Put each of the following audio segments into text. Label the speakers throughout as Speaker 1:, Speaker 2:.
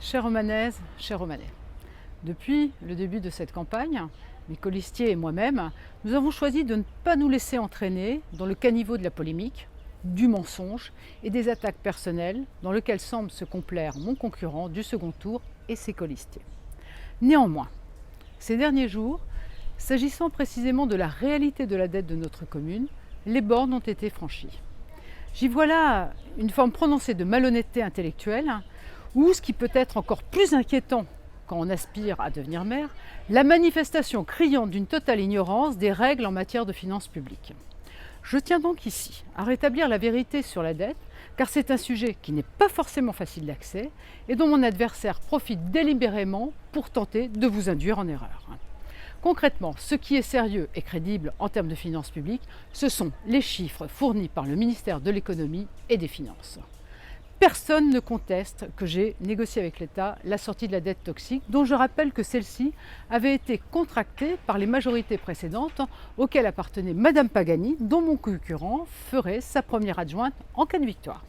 Speaker 1: Chères Romanaises, chers Romanais, depuis le début de cette campagne, mes colistiers et moi-même, nous avons choisi de ne pas nous laisser entraîner dans le caniveau de la polémique, du mensonge et des attaques personnelles dans lequel semble se complaire mon concurrent du second tour et ses colistiers. Néanmoins, ces derniers jours, s'agissant précisément de la réalité de la dette de notre commune, les bornes ont été franchies. J'y vois là une forme prononcée de malhonnêteté intellectuelle, ou ce qui peut être encore plus inquiétant quand on aspire à devenir maire, la manifestation criante d'une totale ignorance des règles en matière de finances publiques. Je tiens donc ici à rétablir la vérité sur la dette, car c'est un sujet qui n'est pas forcément facile d'accès et dont mon adversaire profite délibérément pour tenter de vous induire en erreur. Concrètement, ce qui est sérieux et crédible en termes de finances publiques, ce sont les chiffres fournis par le ministère de l'Économie et des Finances. Personne ne conteste que j'ai négocié avec l'État la sortie de la dette toxique, dont je rappelle que celle-ci avait été contractée par les majorités précédentes auxquelles appartenait Madame Pagani, dont mon concurrent ferait sa première adjointe en cas de victoire.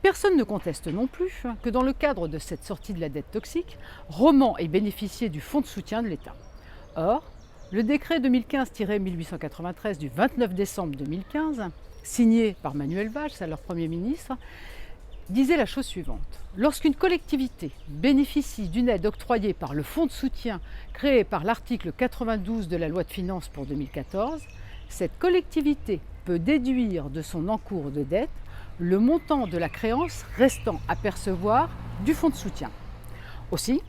Speaker 1: Personne ne conteste non plus que dans le cadre de cette sortie de la dette toxique, Romans ait bénéficié du fonds de soutien de l'État. Or, le décret 2015-1893 du 29 décembre 2015, signé par Manuel Valls, alors Premier ministre, disait la chose suivante. Lorsqu'une collectivité bénéficie d'une aide octroyée par le fonds de soutien créé par l'article 92 de la loi de finances pour 2014, cette collectivité peut déduire de son encours de dette le montant de la créance restant à percevoir du fonds de soutien. Aussi,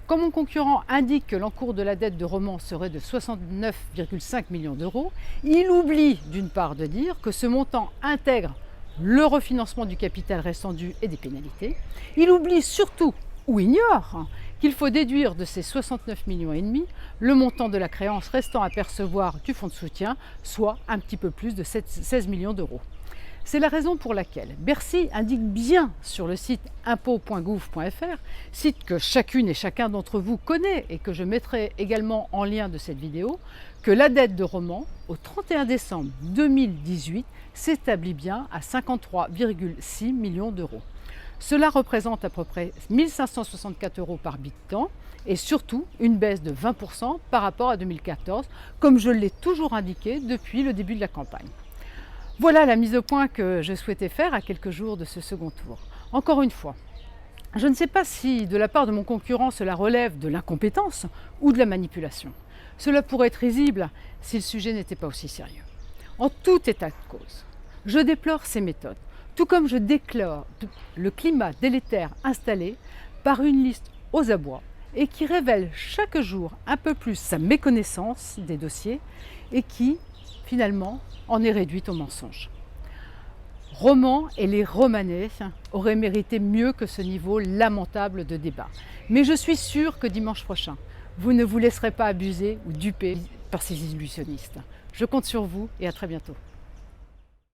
Speaker 1: quand mon concurrent indique que l'encours de la dette de Romans serait de 69,5 millions d'euros, il oublie d'une part de dire que ce montant intègre le refinancement du capital restant dû et des pénalités. Il oublie surtout, ou ignore, qu'il faut déduire de ces 69,5 millions le montant de la créance restant à percevoir du fonds de soutien, soit un petit peu plus de 16 millions d'euros. C'est la raison pour laquelle Bercy indique bien sur le site impôts.gouv.fr, site que chacune et chacun d'entre vous connaît et que je mettrai également en lien de cette vidéo, que la dette de Romans au 31 décembre 2018 s'établit bien à 53,6 millions d'euros. Cela représente à peu près 1 564 euros par habitant et surtout une baisse de 20% par rapport à 2014, comme je l'ai toujours indiqué depuis le début de la campagne. Voilà la mise au point que je souhaitais faire à quelques jours de ce second tour. Encore une fois, je ne sais pas si de la part de mon concurrent cela relève de l'incompétence ou de la manipulation. Cela pourrait être risible si le sujet n'était pas aussi sérieux. En tout état de cause, je déplore ces méthodes, tout comme je déplore le climat délétère installé par une liste aux abois et qui révèle chaque jour un peu plus sa méconnaissance des dossiers et qui, finalement, en est réduite au mensonge. Romans et les Romanais auraient mérité mieux que ce niveau lamentable de débat. Mais je suis sûre que dimanche prochain, vous ne vous laisserez pas abuser ou duper par ces illusionnistes. Je compte sur vous et à très bientôt.